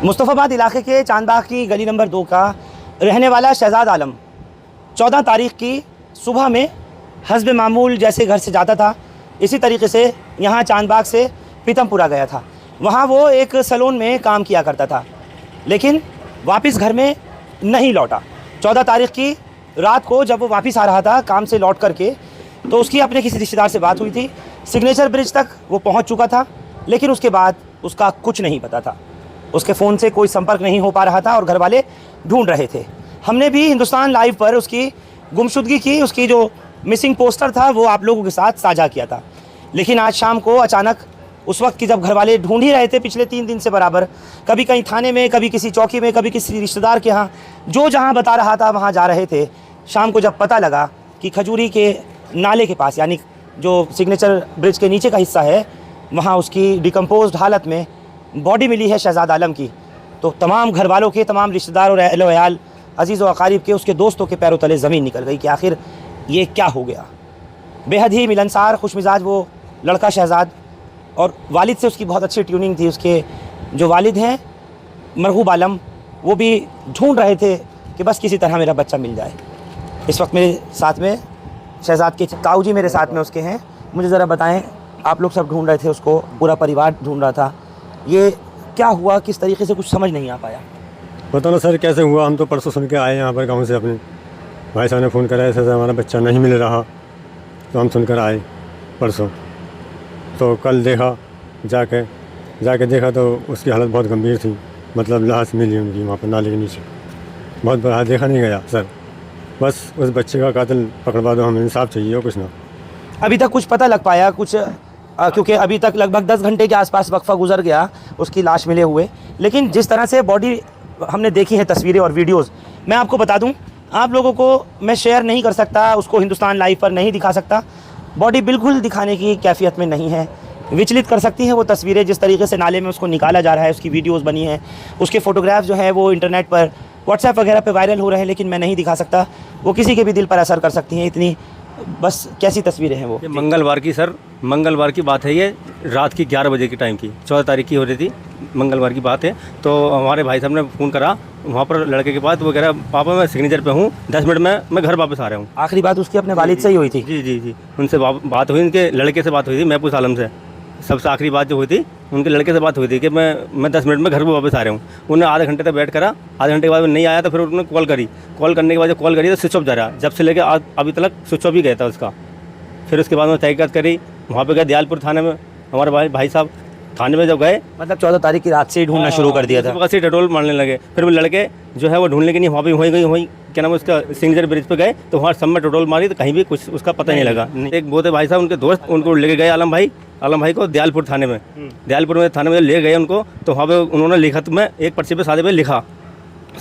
मुस्तफ़ाबाद इलाके के चांदबाग की गली नंबर 2 का रहने वाला शहजाद आलम 14 तारीख की सुबह में हस्ब मामूल जैसे घर से जाता था, इसी तरीके से यहाँ चांदबाग से पीतमपुरा गया था। वहाँ वो एक सैलून में काम किया करता था, लेकिन वापस घर में नहीं लौटा। 14 तारीख की रात को जब वो वापस आ रहा था काम से लौट करके, तो उसकी अपने किसी रिश्तेदार से बात हुई थी। सिग्नेचर ब्रिज तक वो पहुँच चुका था, लेकिन उसके बाद उसका कुछ नहीं पता था। उसके फ़ोन से कोई संपर्क नहीं हो पा रहा था और घर वाले ढूंढ रहे थे। हमने भी हिंदुस्तान लाइव पर उसकी गुमशुदगी की, उसकी जो मिसिंग पोस्टर था वो आप लोगों के साथ साझा किया था। लेकिन आज शाम को अचानक उस वक्त की जब घर वाले ढूंढ ही रहे थे पिछले 3 दिन से बराबर, कभी कहीं थाने में, कभी किसी चौकी में, कभी किसी रिश्तेदार के यहाँ, जो जहाँ बता रहा था वहाँ जा रहे थे। शाम को जब पता लगा कि खजूरी के नाले के पास, यानी जो सिग्नेचर ब्रिज के नीचे का हिस्सा है, वहाँ उसकी डिकम्पोज्ड हालत में बॉडी मिली है शहजाद आलम की, तो तमाम घर वालों के, तमाम रिश्तेदार और अहल वयाल, अजीज़ व अकारीब के, उसके दोस्तों के पैरों तले ज़मीन निकल गई कि आखिर ये क्या हो गया। बेहद ही मिलनसार, खुशमिजाज वो लड़का शहजाद, और वालिद से उसकी बहुत अच्छी ट्यूनिंग थी। उसके जो वालिद हैं मरहूब आलम, वो भी ढूंढ रहे थे कि बस किसी तरह मेरा बच्चा मिल जाए। इस वक्त मेरे साथ में शहजाद के ताऊ जी मेरे साथ में उसके हैं। मुझे ज़रा बताएं, आप लोग सब ढूंढ रहे थे उसको, पूरा परिवार ढूंढ रहा था, ये क्या हुआ, किस तरीके से, कुछ समझ नहीं आ पाया? पता ना सर कैसे हुआ। हम तो परसों सुन के आए यहाँ पर गांव से, अपने भाई साहब ने फ़ोन करा ऐसे हमारा बच्चा नहीं मिल रहा, तो हम सुनकर आए परसों। तो कल देखा, जाके देखा तो उसकी हालत बहुत गंभीर थी, मतलब लाश मिली उनकी वहाँ पर नाले के नीचे। बहुत बड़ा देखा नहीं गया सर, बस उस बच्चे का कातिल पकड़वा दो, हमें इंसाफ चाहिए और कुछ ना। अभी तक कुछ पता लग पाया कुछ? क्योंकि अभी तक लगभग 10 घंटे के आसपास वक्फा गुजर गया उसकी लाश मिले हुए, लेकिन जिस तरह से बॉडी हमने देखी है, तस्वीरें और वीडियोस, मैं आपको बता दूं, आप लोगों को मैं शेयर नहीं कर सकता, उसको हिंदुस्तान लाइव पर नहीं दिखा सकता। बॉडी बिल्कुल दिखाने की कैफियत में नहीं है। विचलित कर सकती हैं वो तस्वीरें, जिस तरीके से नाले में उसको निकाला जा रहा है, उसकी वीडियोज़ बनी हैं, उसके फ़ोटोग्राफ जो है वो इंटरनेट पर, व्हाट्सएप वगैरह पर वायरल हो रहे हैं, लेकिन मैं नहीं दिखा सकता। वो किसी के भी दिल पर असर कर सकती हैं, इतनी बस कैसी तस्वीरें हैं वो। ये मंगलवार की सर, मंगलवार की बात है, ये रात की 11 बजे के टाइम की, 14 तारीख की हो रही थी, मंगलवार की बात है। तो हमारे भाई साहब ने फ़ोन करा वहाँ पर लड़के के पास, वो कह रहा पापा मैं सिग्नेचर पे हूँ, 10 मिनट में मैं घर वापस आ रहा हूँ। आखिरी बात उसकी अपने वालिद से ही हुई थी? जी जी जी, उनसे बात हुई, उनके लड़के से बात हुई थी, महफूज आलम से। सबसे आखिरी बात जो हुई थी उनके लड़के से बात हुई थी कि मैं 10 मिनट में घर पर वापस आ रहा हूँ। उन्होंने आधे घंटे तक वेट करा, आधे घंटे के बाद नहीं आया तो फिर उन्होंने कॉल करी। कॉल करने के बाद जब कॉल करी तो स्विच ऑफ जा रहा, जब से लेकर अभी तक स्विच ऑफ ही गया था उसका। फिर उसके बाद में तहकीकात करी, वहाँ पे गए दयालपुर थाने में। हमारे भाई साहब थाने में जब गए, मतलब 14 तारीख की रात से ही ढूंढना शुरू कर दिया था? वहाँ से डटोल मारने लगे। फिर वो लड़के जो है वो ढूंढने के लिए वहाँ पे वहीं क्या नाम है उसका, सिग्नेचर ब्रिज पे गए, तो वहाँ सब में डटोल मारी, तो कहीं भी कुछ उसका पता नहीं लगा। एक बहुत भाई साहब उनके दोस्त उनको लेके गए, आलम भाई को दयालपुर थाने में, थाने में ले गए उनको। तो वहाँ पे उन्होंने लिखा, तो मैं एक पर्चे पे सादे पे लिखा,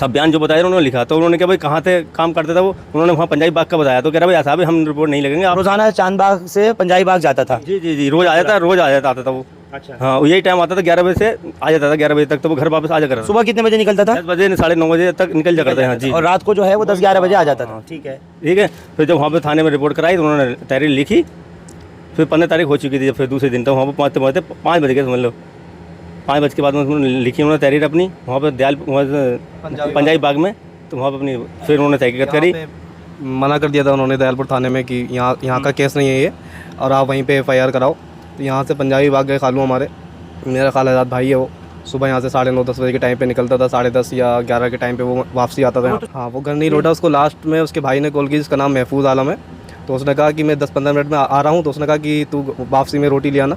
सब बयान जो बताया उन्होंने लिखा। तो उन्होंने कहा भाई कहाँ से काम करता था वो, उन्होंने वहाँ पंजाबी बाग का बताया। तो कह रहा भाई ऐसा भी हम रिपोर्ट नहीं लगेंगे। रोजाना चांदबाग से पंजाबी बाग जाता था? जी जी जी, रोज आ जाता था वो। अच्छा। हाँ, यही टाइम आता था, 11 बजे से आ जाता था, 11 बजे तक तो वो घर वापस आ जाकर। सुबह कितने बजे निकलता था? 10 बजे 9:30 बजे तक निकल जा करते हैं जी। और रात को जो है वो 10-11 बजे आ जाता था? ठीक है। फिर जब वहाँ पे थाने में रिपोर्ट कराई तो उन्होंने तहरीर लिखी। फिर 15 तारीख हो चुकी थी, फिर दूसरे दिन तो वहाँ पर पहुँचते 5 बज गए, समझ लो 5 बज के बाद उन्होंने लिखी उन्होंने तहरीर अपनी वहाँ पर पंजाबी बाग में। तो वहाँ पर अपनी फिर उन्होंने तहकीकात करी। मना कर दिया था उन्होंने दयालपुर थाने में कि यहाँ का केस नहीं है ये, और आप वहीं पे FIR कराओ। तो यहाँ से पंजाबी बाग गए खालू हमारे, मेरा खालाजाद भाई है वो। सुबह यहाँ से 9:30-10 बजे के टाइम पे निकलता था, 10:30 या 11 के टाइम पे वो वापसी आता था। हाँ, वो घर नहीं लौटा। उसको लास्ट में उसके भाई ने कॉल की, जिसका नाम महफूज आलम है। तो उसने कहा कि मैं 10-15 मिनट में आ रहा हूँ। तो उसने कहा कि तू वापसी में रोटी ले आना,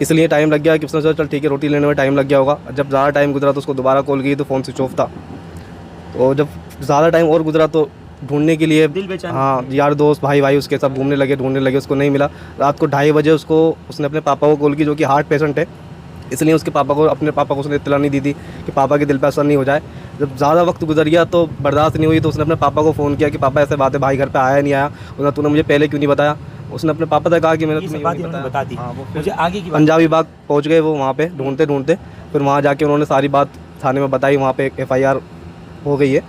इसलिए टाइम लग गया। कि उसने सोचा चल ठीक है, रोटी लेने में टाइम लग गया होगा। जब ज़्यादा टाइम गुजरा तो उसको दोबारा कॉल की तो फ़ोन स्विच ऑफ था। तो जब ज़्यादा टाइम और गुजरा तो ढूंढने के लिए, हाँ, यार दोस्त भाई उसके सब ढूंढने लगे, उसको नहीं मिला। रात को 2:30 बजे उसने अपने पापा को कॉल की, जो कि हार्ट पेशेंट है, इसलिए उसके अपने पापा को उसने इत्तला नहीं दी थी कि पापा के दिल पर असर नहीं हो जाए। जब ज़्यादा वक्त गुजर गया तो बर्दाश्त नहीं हुई, तो उसने अपने पापा को फ़ोन किया कि पापा ऐसे बात है, भाई घर पे आया नहीं आया, उसने तूने मुझे पहले क्यों नहीं बताया। उसने अपने पापा से कहा कि मैंने तुम्हें बता दी। हाँ, वो मुझे आगे की पंजाबी बाग पहुँच गए वो। वहाँ पे ढूंढते फिर वहाँ जाके उन्होंने सारी बात थाने में बताई। वहाँ पे FIR हो गई है,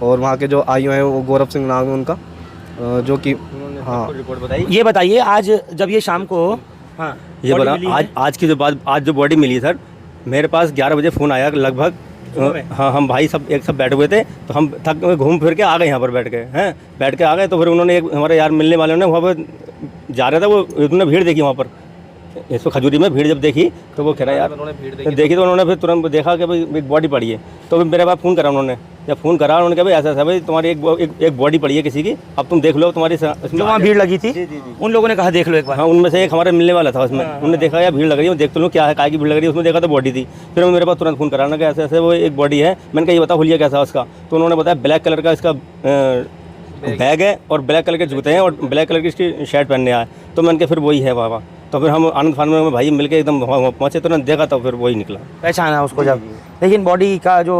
और वहाँ के जो IO हैं वो गौरव सिंह नाम है उनका, जो कि हाँ रिपोर्ट बताई। ये बताइए, आज जब ये शाम को, हाँ, ये बोला आज की जो बात, आज जो बॉडी मिली सर, मेरे पास 11 बजे फ़ोन आया लगभग। हाँ, हम भाई सब एक सब बैठे हुए थे, तो हम थक घूम फिर के आ गए यहाँ पर बैठ के, हैं बैठ के आ गए। तो फिर उन्होंने एक हमारे यार मिलने वाले ने वहाँ पर जा रहा था, वो उन्होंने भीड़ देखी वहाँ पर इसको खजूरी में भीड़ जब देखी तो वो कह रहा यार देखी, तो उन्होंने फिर तुरंत देखा कि भाई एक बॉडी पड़ी है। तो फिर मेरे पास फ़ोन करा उन्होंने, जब फ़ोन करा उन्होंने कहा भाई ऐसा ऐसा भाई तुम्हारी एक बॉडी पड़ी है किसी की, अब तुम देख लो तुम्हारी जो वहाँ भीड़ लगी थी उन लोगों ने कहा देख लो एक बार। हाँ, उनमें से एक हमारे मिलने वाला था उसमें, उन्होंने देखा यार भीड़ लग रही है, देख तो लो क्या है, काय की भीड़ लग रही है, उसमें देखा तो बॉडी थी। फिर मेरे पास तुरंत फ़ोन कराना कि ऐसे ऐसे वो एक बॉडी है। मैंने कहा ये बता हुलिया कैसा उसका, तो उन्होंने बताया ब्लैक कलर का इसका बैग है और ब्लैक कलर के जूते हैं और ब्लैक कलर की इसकी शर्ट पहनने आया। तो मैंने कहा फिर वही है बाबा। तो फिर हम आनंद फार्म में भाई मिलके एकदम पहुँचे, तुरंत देखा तो फिर वही निकला, पहचाना उसको जब। लेकिन बॉडी का जो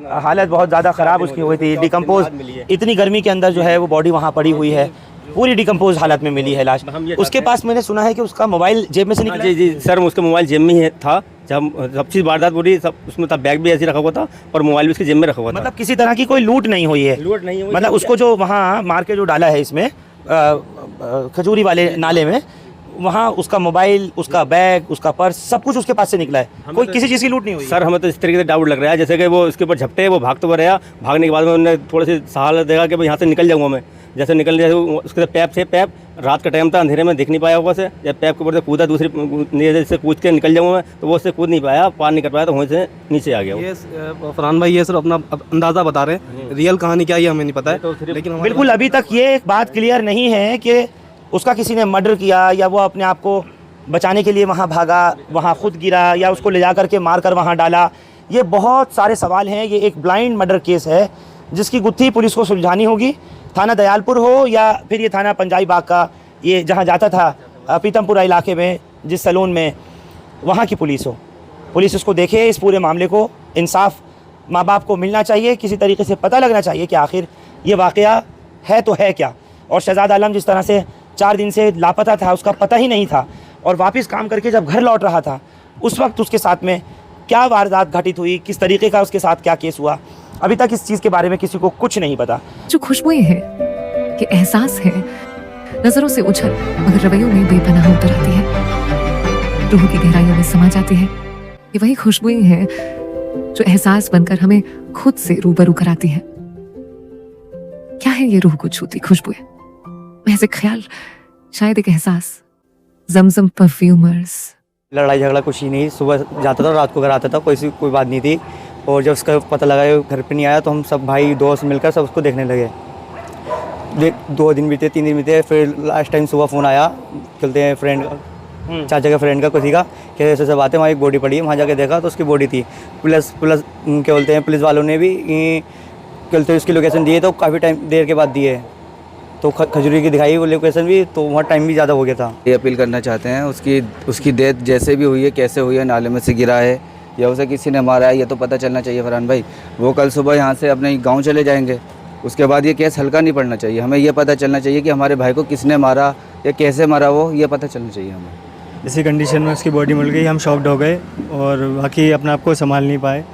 हालत बहुत ज़्यादा ख़राब उसकी हुई थी, डिकम्पोज, इतनी गर्मी के अंदर जो है वो बॉडी वहाँ पड़ी हुई है, पूरी डिकम्पोज हालत में मिली है लाश। उसके पास मैंने सुना है कि उसका मोबाइल जेब में से निकला। जी सर, उसका मोबाइल जेब में ही था, जब सब चीज़ वारदात पूरी सब उसमें था, बैग भी ऐसे रखा हुआ था और मोबाइल भी उसके जेब में रखा हुआ था। मतलब किसी तरह की कोई लूट नहीं हुई है? लूट नहीं हुई, मतलब उसको जो वहाँ मार के जो डाला है इसमें खजूरी वाले नाले में, वहाँ उसका मोबाइल, उसका बैग, उसका पर्स, सब कुछ उसके पास से निकला है, कोई किसी चीज़ की लूट नहीं हुई? सर हमें तो इस तरीके से डाउट लग रहा है जैसे कि वो उसके ऊपर झपटे, वो भागते हुए रहा, भागने के बाद में उन्होंने थोड़ी सी सहालत देखा कि भाई यहाँ से निकल जाऊँगा मैं, जैसे निकल जाए उसके पैप रात का टाइम था, अंधेरे में दिख नहीं पाया होगा से, जब पैप के ऊपर से कूदा दूसरी से कूद के निकल जाऊँगा मैं, तो वो उससे कूद नहीं पाया, पार नहीं कर पाया, तो वहीं से नीचे आ गया। ये फरहान भाई ये सिर्फ अपना अंदाज़ा बता रहे हैं, रियल कहानी क्या है हमें नहीं पता है। लेकिन बिल्कुल अभी तक ये बात क्लियर नहीं है कि उसका किसी ने मर्डर किया या वो अपने आप को बचाने के लिए वहाँ भागा, वहाँ खुद गिरा या उसको ले जा करके मार कर वहाँ डाला। ये बहुत सारे सवाल हैं। ये एक ब्लाइंड मर्डर केस है जिसकी गुत्थी पुलिस को सुलझानी होगी। थाना दयालपुर हो या फिर ये थाना पंजाबी बाग का, ये जहाँ जाता था पीतमपुरा इलाके में जिस सैलून में, वहाँ की पुलिस हो, पुलिस इसको देखे, इस पूरे मामले को इंसाफ माँ बाप को मिलना चाहिए, किसी तरीके से पता लगना चाहिए कि आखिर ये वाक़या है तो है क्या। और शहजाद आलम जिस तरह से 4 दिन से लापता था, उसका पता ही नहीं था, और वापस काम करके जब घर लौट रहा था उस वक्त उसके साथ में क्या वारदात घटित हुई, किस तरीके का उसके साथ क्या केस हुआ, अभी तक इस चीज़ के बारे में किसी को कुछ नहीं पता। जो खुशबुएं हैं, ये एहसास है, नजरों से उछल मगर रवैयों में बेपनाह उतर आती है, रूह की गहराइयों में समा जाती है। ये वही खुशबुएं हैं जो एहसास बनकर हमें खुद से रूबरू कराती है। क्या है ये रूह को छूती खुशबुएं? महज एक ख्याल, शायद एक एहसास। जमजम परफ्यूमर्स। लड़ाई झगड़ा कुछ ही नहीं, सुबह जाता था रात को घर आता था, कोई बात नहीं थी। और जब उसका पता लगा घर पे नहीं आया तो हम सब भाई दोस्त मिलकर सब उसको देखने लगे। 2 दिन बीते, 3 दिन बीते, फिर लास्ट टाइम सुबह फ़ोन आया, चलते हैं फ्रेंड का, चाचा के फ्रेंड का किसी का, कि ऐसे सब आते, वहाँ एक बॉडी पड़ी है, वहाँ जाके देखा तो उसकी बॉडी थी। प्लस क्या बोलते हैं, पुलिस वालों ने भी चलते उसकी लोकेशन दिए, तो काफ़ी टाइम देर के बाद दिए, तो खजूरी की दिखाई वो लोकेशन भी, तो वहाँ टाइम भी ज़्यादा हो गया था। ये अपील करना चाहते हैं उसकी डेथ जैसे भी हुई है, कैसे हुई है, नाले में से गिरा है या उसे किसी ने मारा है, ये तो पता चलना चाहिए फरहान भाई। वो कल सुबह यहाँ से अपने गांव चले जाएंगे, उसके बाद ये केस हल्का नहीं पड़ना चाहिए। हमें ये पता चलना चाहिए कि हमारे भाई को किसने मारा या कैसे मारा, वो ये पता चलना चाहिए हमें। इसी कंडीशन में उसकी बॉडी मिल गई, हम शॉक्ड हो गए और बाकी अपने आप को संभाल नहीं पाए।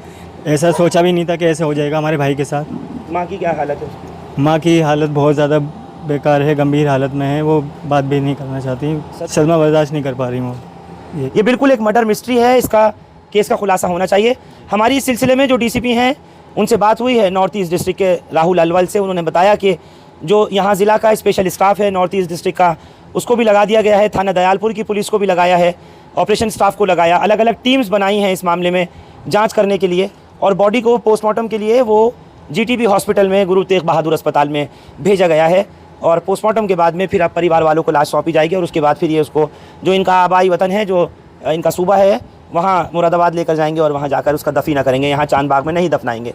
ऐसा सोचा भी नहीं था कि ऐसे हो जाएगा हमारे भाई के साथ। माँ की क्या हालत है उसकी? माँ की हालत बहुत ज़्यादा बेकार है, गंभीर हालत में है, वो बात भी नहीं करना चाहती, सदमा बर्दाश्त नहीं कर पा रही वो। ये बिल्कुल एक मर्डर मिस्ट्री है, इसका केस का खुलासा होना चाहिए। हमारी इस सिलसिले में जो डीसीपी हैं उनसे बात हुई है नॉर्थ ईस्ट डिस्ट्रिक्ट के राहुल अलवल से। उन्होंने बताया कि जो यहाँ ज़िला का स्पेशल स्टाफ है नॉर्थ ईस्ट डिस्ट्रिक्ट का, उसको भी लगा दिया गया है, थाना दयालपुर की पुलिस को भी लगाया है, ऑपरेशन स्टाफ को लगाया, अलग अलग टीम्स बनाई हैं इस मामले में जाँच करने के लिए। और बॉडी को पोस्टमार्टम के लिए वो GTB हॉस्पिटल में, गुरु तेग बहादुर अस्पताल में भेजा गया है, और पोस्टमार्टम के बाद में फिर अब परिवार वालों को लाश सौंपी जाएगी, और उसके बाद फिर ये उसको जो इनका आबाई वतन है, जो इनका सूबा है, वहाँ मुरादाबाद लेकर जाएंगे और वहाँ जाकर उसका दफीना करेंगे। यहाँ चांदबाग में नहीं दफनाएंगे।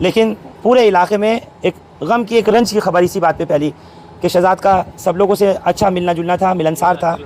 लेकिन पूरे इलाके में एक गम की, एक रंज की खबर इसी बात पे फैली कि शहजाद का सब लोगों से अच्छा मिलना जुलना था, मिलनसार था,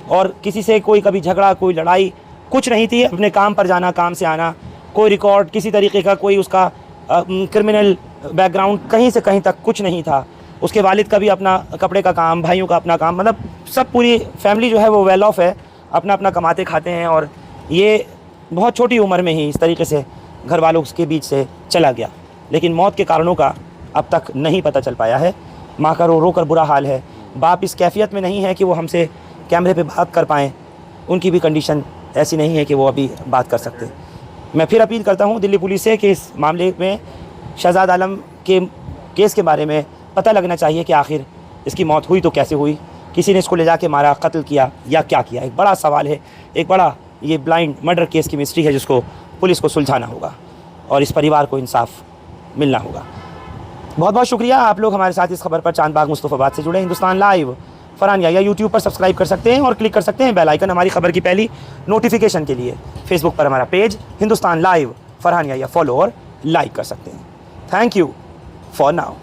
और किसी से कोई कभी झगड़ा, कोई लड़ाई कुछ नहीं थी। अपने काम पर जाना, काम से आना, कोई रिकॉर्ड किसी तरीके का, कोई उसका क्रिमिनल बैकग्राउंड कहीं से कहीं तक कुछ नहीं था। उसके वालिद का भी अपना कपड़े का काम, भाइयों का अपना काम, मतलब सब पूरी फैमिली जो है वो वेल ऑफ है, अपना अपना कमाते खाते हैं। और ये बहुत छोटी उम्र में ही इस तरीके से घर वालों के बीच से चला गया। लेकिन मौत के कारणों का अब तक नहीं पता चल पाया है। माँ का रो रो कर बुरा हाल है। बाप इस कैफियत में नहीं है कि वो हमसे कैमरे पे बात कर पाएँ, उनकी भी कंडीशन ऐसी नहीं है कि वो अभी बात कर सकते। मैं फिर अपील करता हूँ दिल्ली पुलिस से कि इस मामले में शहजाद आलम के केस के बारे में पता लगना चाहिए कि आखिर इसकी मौत हुई तो कैसे हुई, किसी ने इसको ले जाके मारा, कत्ल किया या क्या किया। एक बड़ा सवाल है, एक बड़ा ये ब्लाइंड मर्डर केस की मिस्ट्री है जिसको पुलिस को सुलझाना होगा और इस परिवार को इंसाफ मिलना होगा। बहुत बहुत शुक्रिया आप लोग हमारे साथ इस खबर पर चांदबाग मुस्तफ़ाबाद से जुड़े। हिंदुस्तान लाइव फरहान याह्या यूट्यूब पर सब्सक्राइब कर सकते हैं और क्लिक कर सकते हैं बेल आइकन हमारी खबर की पहली नोटिफिकेशन के लिए। फेसबुक पर हमारा page Hindustan live Farhan Yahya follow और लाइक कर सकते हैं। Thank you for now.